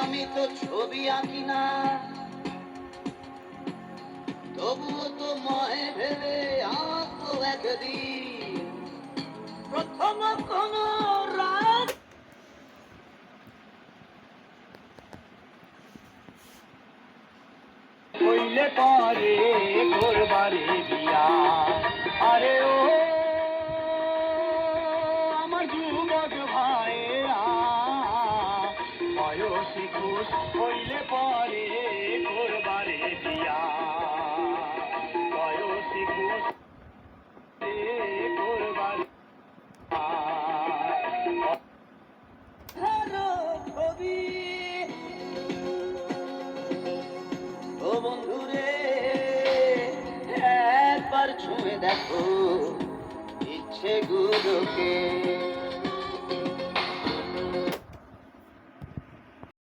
আমি তো ছবি আঁকি না, তবুও তো ময় ভেবে আঁকবো একদিন প্রথম কোন রাত। হইলে পরে করবারে বিয়া, আরে ও আমার যুবক ভাইরা, বয়স 21 হইলে পরে করবারে বিয়া, বয়স 21 করবারে ছবি ও বন্ধুরে একবার ছুঁয়ে দেখো ইচ্ছে গুলোকে।